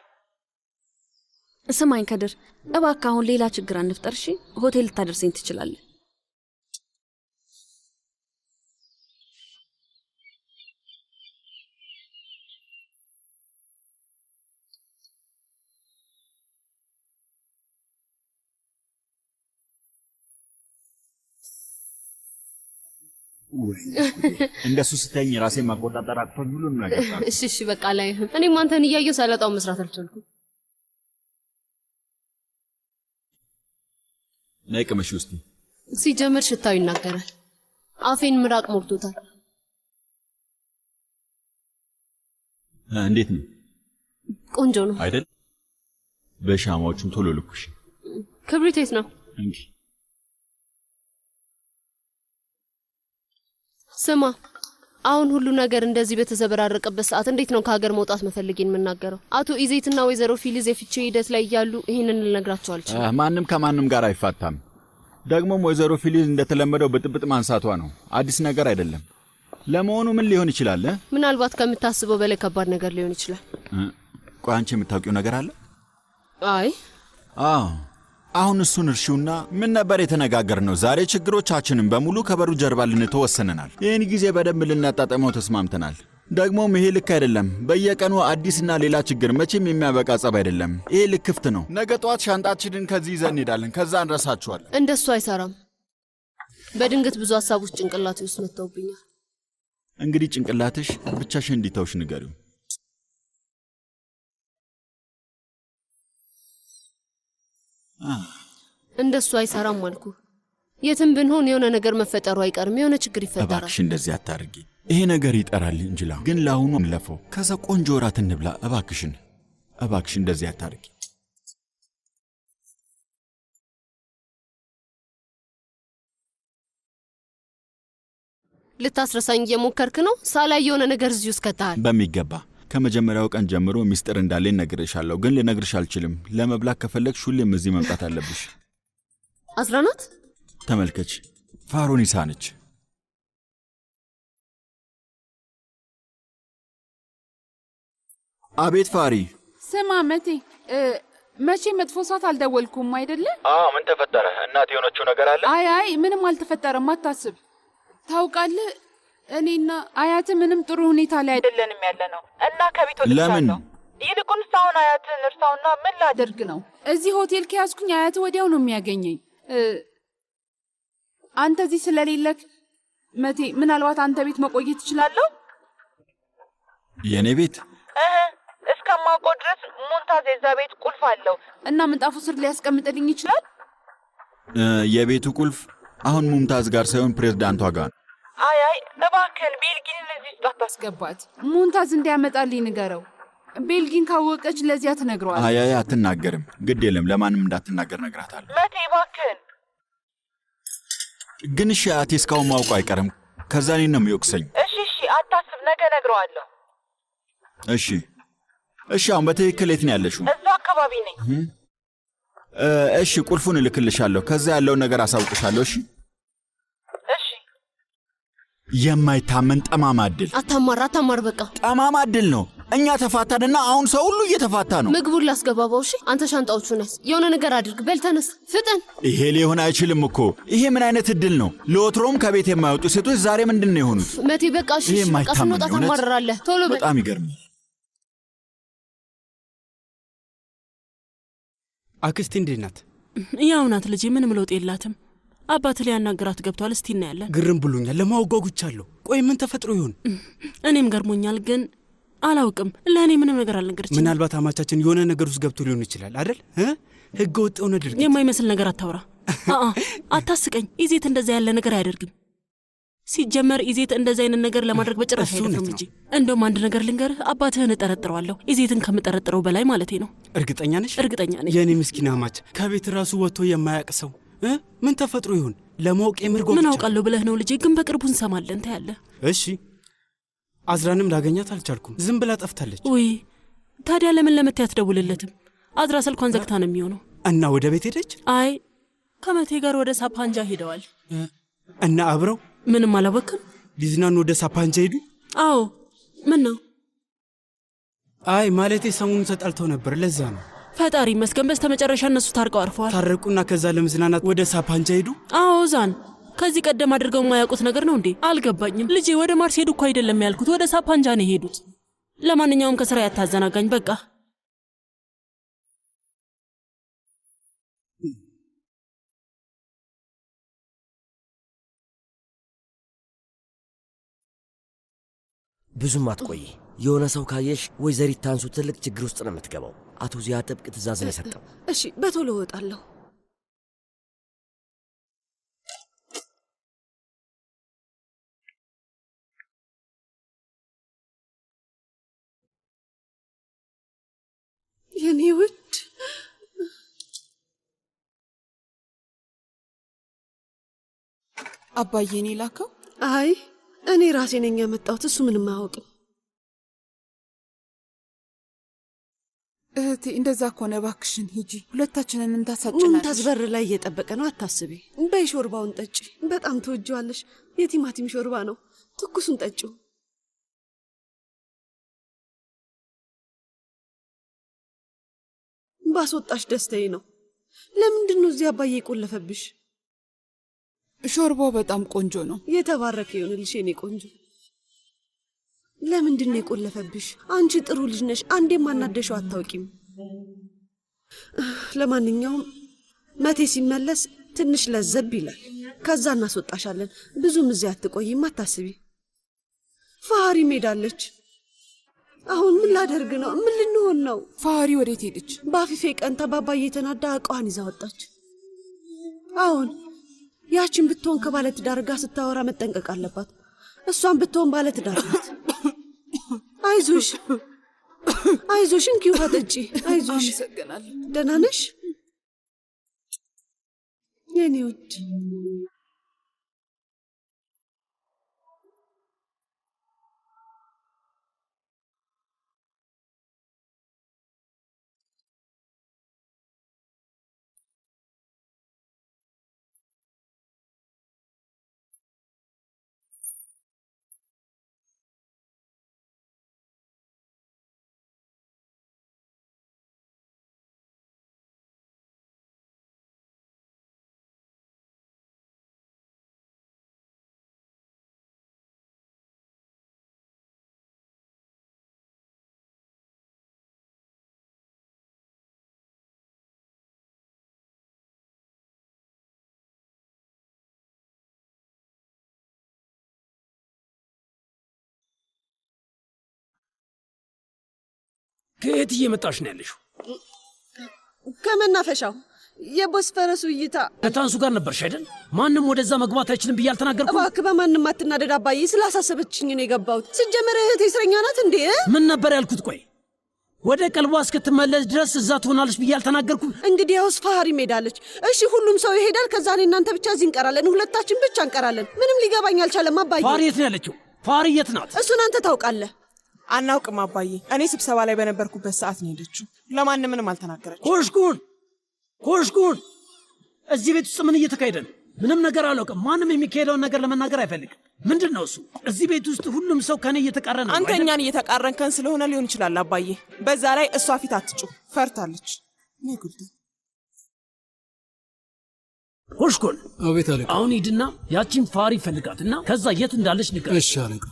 ስማኝ ከድር፣ እባክህ አሁን ሌላ ችግር አንፍጠር እሺ? ሆቴል ልታደርሰኝ ትችላለህ? እንደሱ ስተኝ ራሴን ማቆጣጠር አቅቶኝ ሁሉን ነገር እሺ እሺ በቃ ላይ እኔም አንተን እያየሁ ሰላጣውን መስራት አልቻልኩም። ነይ ቅመሽ ውስጥ ሲጀምር ሽታው ይናገራል። አፌን ምራቅ ሞልቶታል። እንዴት ነው? ቆንጆ ነው አይደል? በሻማዎቹም ቶሎ ልኩሽ። ክብሪት የት ነው? እንጂ ስማ፣ አሁን ሁሉ ነገር እንደዚህ በተዘበራረቀበት ሰዓት እንዴት ነው ከሀገር መውጣት መፈልጌን የምናገረው? አቶ ኢዜትና ወይዘሮ ፊሊዝ የፍቺ ሂደት ላይ እያሉ ይህንን ልነግራቸው አልችልም። ማንም ከማንም ጋር አይፋታም። ደግሞም ወይዘሮ ፊሊዝ እንደተለመደው ብጥብጥ ማንሳቷ ነው። አዲስ ነገር አይደለም። ለመሆኑ ምን ሊሆን ይችላል? ምናልባት ከምታስበው በላይ ከባድ ነገር ሊሆን ይችላል። ቆይ አንቺ የምታውቂው ነገር አለ? አይ አሁን እሱን እርሺውና ምን ነበር የተነጋገርነው? ዛሬ ችግሮቻችንን በሙሉ ከበሩ ጀርባ ልንተወሰነናል። ይህን ጊዜ በደንብ ልናጣጠመው ተስማምተናል። ደግሞም ይሄ ልክ አይደለም። በየቀኑ አዲስና ሌላ ችግር መቼም የሚያበቃ ጸብ አይደለም። ይሄ ልክ ክፍት ነው። ነገ ጠዋት ሻንጣችንን ከዚህ ይዘን እንሄዳለን። ከዛ እንረሳችኋለን። እንደሱ አይሰራም። በድንገት ብዙ ሀሳቦች ጭንቅላቴ ውስጥ መጥተውብኛል። እንግዲህ ጭንቅላትሽ ብቻሽን እንዲተውሽ ንገሪው። እንደሱ አይሰራም አልኩ። የትም ብንሆን የሆነ ነገር መፈጠሩ አይቀርም። የሆነ ችግር ይፈጠራል። እባክሽ እንደዚህ አታርጊ። ይሄ ነገር ይጠራል እንጅላ። ግን ለአሁኑ እንለፈው። ከዛ ቆንጆ እራት እንብላ። እባክሽ እንደዚህ አታርጊ። ልታስረሳኝ እየሞከርክ ነው? ሳላይ የሆነ ነገር እዚህ ውስጥ ከተሃል። በሚገባ ከመጀመሪያው ቀን ጀምሮ ሚስጥር እንዳለኝ ነግሬሻለሁ፣ ግን ልነግርሽ አልችልም። ለመብላት ከፈለግሽ ሁሌም እዚህ መምጣት አለብሽ። አዝራናት ተመልከች፣ ፋሮኒሳ ነች። አቤት ፋሪ። ስማ መቴ፣ መቼ መጥፎ ሰዓት አልደወልኩም አይደለ? ምን ተፈጠረ? እናት የሆነችው ነገር አለ? አይ ምንም አልተፈጠረም፣ አታስብ። ታውቃለህ እኔና አያት ምንም ጥሩ ሁኔታ ላይ አይደለንም ያለ ነው እና ከቤት ወጥቻለሁ። ለምን? ይልቁንስ አሁን አያትን እርሳውና ምን ላደርግ ነው? እዚህ ሆቴል ከያዝኩኝ አያት ወዲያው ነው የሚያገኘኝ። አንተ እዚህ ስለሌለክ መቴ፣ ምናልባት አንተ ቤት መቆየት እችላለሁ? የኔ ቤት? እስከማውቀው ድረስ ሙንታዝ የዛ ቤት ቁልፍ አለው እና ምንጣፉ ስር ሊያስቀምጥልኝ ይችላል። የቤቱ ቁልፍ አሁን ሙምታዝ ጋር ሳይሆን ፕሬዝዳንቷ ጋር ነው። አይ እባክህን ቤልጊንን እዚህ ውስጥ አታስገባት። ሙንታዝ እንዲያመጣልኝ ንገረው። ቤልጊን ካወቀች ለዚያ ትነግረዋል። አይ አትናገርም። ግድ የለም፣ ለማንም እንዳትናገር ነግራታለሁ። መቴ እባክህን። ግን እሺ፣ አቴ እስካሁን ማውቁ አይቀርም። ከዛ እኔን ነው የሚወቅሰኝ። እሺ አታስብ፣ ነገ ነግረዋለሁ። እሺ አሁን በትክክል የት ነው ያለሽው? እዛ አካባቢ ነኝ። እሺ ቁልፉን እልክልሻለሁ። ከዛ ያለውን ነገር አሳውቅሻለሁ። እሺ የማይታመን ጠማማ እድል። አታማር በቃ ጠማማ እድል ነው። እኛ ተፋታንና አሁን ሰው ሁሉ እየተፋታ ነው። ምግቡን ላስገባባው። እሺ አንተ ሻንጣዎቹን ያዝ፣ የሆነ ነገር አድርግ። በል ተነስ፣ ፍጠን። ይሄ ሊሆን አይችልም እኮ። ይሄ ምን አይነት እድል ነው? ለወትሮም ከቤት የማይወጡ ሴቶች ዛሬ ምንድን ነው የሆኑት? መቴ በቃ እሺ፣ በቃ ስንወጣ ታማርራለህ። ቶሎ በል። በጣም ይገርማል። አክስቴ እንዴት ናት? ያው ናት ልጄ፣ ምንም ለውጥ የላትም። አባት ሊያናግራት ገብቷል። እስቲ እናያለን። ግርም ብሎኛል። ለማወቅ ጓጉቻለሁ። ቆይ ምን ተፈጥሮ ይሆን? እኔም ገርሞኛል፣ ግን አላውቅም። ለእኔ ምንም ነገር አልነገረችኝም። ምናልባት አማቻችን የሆነ ነገር ውስጥ ገብቶ ሊሆን ይችላል አይደል? ህገ ወጥ የሆነ ድርጊት። የማይመስል ነገር አታውራ። አታስቀኝ። ኢዜት እንደዛ ያለ ነገር አያደርግም። ሲጀመር ኢዜት እንደዛ አይነት ነገር ለማድረግ በጭራሽ አይደፍርም እንጂ። እንደውም አንድ ነገር ልንገርህ፣ አባትህን እጠረጥረዋለሁ። ኢዜትን ከምጠረጥረው በላይ ማለቴ ነው። እርግጠኛ ነሽ? እርግጠኛ ነኝ። የኔ ምስኪን አማች ከቤት ራሱ ወጥቶ የማያውቅ ሰው ምን ተፈጥሮ ይሆን? ለማወቅ የምርጎ ምን አውቃለሁ ብለህ ነው ልጄ? ግን በቅርቡ እንሰማለን። ታያለህ። እሺ። አዝራንም ላገኛት አልቻልኩም። ዝም ብላ ጠፍታለች። ውይ፣ ታዲያ ለምን ለመቴ አትደውልለትም? አዝራ ስልኳን ዘግታ ነው የሚሆነው። እና ወደ ቤት ሄደች? አይ ከመቴ ጋር ወደ ሳፓንጃ ሄደዋል። እና አብረው ምንም አላወቅም። ሊዝናኑ ወደ ሳፓንጃ ሄዱ? አዎ። ምን ነው? አይ ማለቴ ሰሞኑን ተጣልተው ነበር፣ ለዛ ነው። ፈጣሪ ይመስገን በስተመጨረሻ እነሱ ታርቀው አርፈዋል። ታረቁና ከዛ ለመዝናናት ወደ ሳፓንጃ ሄዱ? አዎ ዛን ከዚህ ቀደም አድርገው የማያውቁት ነገር ነው እንዴ? አልገባኝም ልጄ። ወደ ማርስ ሄዱ እኮ አይደለም ያልኩት፣ ወደ ሳፓንጃ ነው የሄዱት። ለማንኛውም ከስራ ያታዘናጋኝ በቃ። ብዙም አትቆይ። የሆነ ሰው ካየሽ ወይዘሪት ታንሱ ትልቅ ችግር ውስጥ ነው የምትገባው። አቶ ዚያ ጥብቅ ትእዛዝ ነው የሰጠው። እሺ በቶሎ እወጣለሁ። የኔ ውድ አባዬ እኔ ላከው? አይ እኔ ራሴ ነኝ ያመጣሁት። እሱ ምንም አያውቅም። እህቴ እንደዛ ከሆነ እባክሽን ሂጂ፣ ሁለታችንን እንታሳጭናለሽ። ሙምታዝ በር ላይ እየጠበቀ ነው፣ አታስቢ። በይ ሾርባውን ጠጪ፣ በጣም ትወጂዋለሽ። የቲማቲም ሾርባ ነው፣ ትኩሱን ጠጪው። ባስወጣሽ ደስታዬ ነው። ለምንድን ነው እዚህ አባዬ የቆለፈብሽ? ሾርባው በጣም ቆንጆ ነው። የተባረከ ይሁንልሽ የኔ ቆንጆ። ለምንድን ነው የቆለፈብሽ? አንቺ ጥሩ ልጅ ነሽ፣ አንዴም አናደሽው አታውቂም። ለማንኛውም መቴ ሲመለስ ትንሽ ለዘብ ይላል፣ ከዛ እናስወጣሻለን። ብዙም እዚህ አትቆይም፣ አታስቢ። ፋሪ ሄዳለች። አሁን ምን ላደርግ ነው? ምን ልንሆን ነው? ፋሪ ወዴት ሄደች? በአፊፌ ቀንታ ባባዬ የተናዳ እቃዋን ይዛ ወጣች። አሁን ያችን ብትሆን ከባለ ትዳር ጋር ስታወራ መጠንቀቅ አለባት። እሷን ብትሆን ባለ ትዳር ናት። አይዞሽ አይዞሽ፣ እንኪ ውሃ ጠጪ። አይዞሽ። ደህና ነሽ የኔ ውድ? ከየት እየመጣሽ ነው ያለሽው? ከመናፈሻው የቦስፈረሱ እይታ። ከታንሱ ጋር ነበርሽ አይደል? ማንም ወደዛ መግባት አይችልም ብዬ አልተናገርኩም? እባክህ በማንም አትናደድ አባዬ፣ ስላሳሰበችኝ ነው የገባሁት። ሲጀመር እህቴ እስረኛ ናት እንዴ? ምን ነበር ያልኩት? ቆይ ወደ ቀልቧ እስክትመለስ ድረስ እዛ ትሆናለች ብዬ አልተናገርኩም? እንግዲህ ያውስ ፋሃሪ ሄዳለች። እሺ ሁሉም ሰው ይሄዳል፣ ከዛ እኔ እናንተ ብቻ እዚህ እንቀራለን። ሁለታችን ብቻ እንቀራለን። ምንም ሊገባኝ አልቻለም አባዬ። ፋሪ የት ነው ያለችው? ፋሪ የት ናት? እሱን አንተ ታውቃለህ። አናውቅም አባዬ። እኔ ስብሰባ ላይ በነበርኩበት ሰዓት ነው ሄደችው። ለማንም ምንም አልተናገረች። ኮሽኩን እዚህ ቤት ውስጥ ምን እየተካሄደ ነው? ምንም ነገር አላውቅም። ማንም የሚካሄደውን ነገር ለመናገር አይፈልግም። ምንድን ነው እሱ? እዚህ ቤት ውስጥ ሁሉም ሰው ከኔ እየተቃረነ ነው። አንተ እኛን እየተቃረንከን ስለሆነ ሊሆን ይችላል አባዬ። በዛ ላይ እሷ ፊት አትጩ፣ ፈርታለች። ኮሽኩን። አቤት አለቃ። አሁን ሂድና ያቺን ፋሪ ፈልጋትና ከዛ የት እንዳለች ንገር። እሺ አለቃ።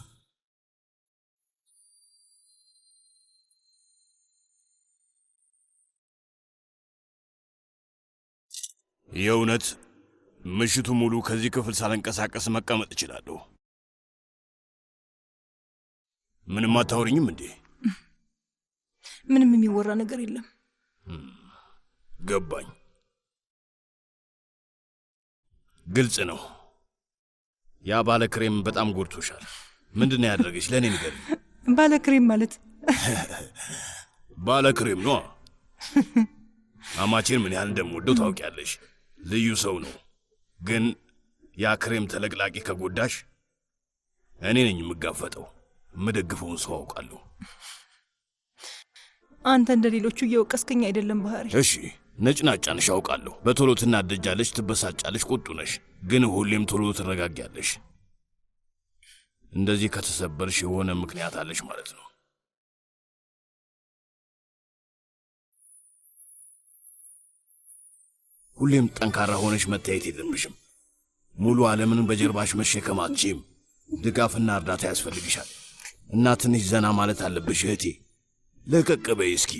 የእውነት ምሽቱ ሙሉ ከዚህ ክፍል ሳልንቀሳቀስ መቀመጥ እችላለሁ። ምንም አታወሪኝም እንዴ? ምንም የሚወራ ነገር የለም። ገባኝ። ግልጽ ነው። ያ ባለ ክሬም በጣም ጎድቶሻል። ምንድነው ያደረገሽ? ለእኔ ንገሪኝ። ባለ ክሬም ማለት? ባለ ክሬም ነው። አማቼን ምን ያህል እንደምወደው ታውቂያለሽ። ልዩ ሰው ነው። ግን ያ ክሬም ተለቅላቂ ከጎዳሽ እኔ ነኝ የምጋፈጠው። የምደግፈውን ሰው አውቃለሁ። አንተ እንደ ሌሎቹ እየወቀስከኝ አይደለም ባህሪ። እሺ ነጭናጫ ነሽ አውቃለሁ። በቶሎ ትናደጃለሽ፣ ትበሳጫለሽ፣ ቁጡ ነሽ። ግን ሁሌም ቶሎ ትረጋጊያለሽ። እንደዚህ ከተሰበርሽ የሆነ ምክንያት አለሽ ማለት ነው። ሁሌም ጠንካራ ሆነሽ መታየት የለብሽም። ሙሉ ዓለምን በጀርባሽ መሸከም አትችይም። ድጋፍና እርዳታ ያስፈልግሻል። እና ትንሽ ዘና ማለት አለብሽ እህቴ። ለቀቅ በይ እስኪ።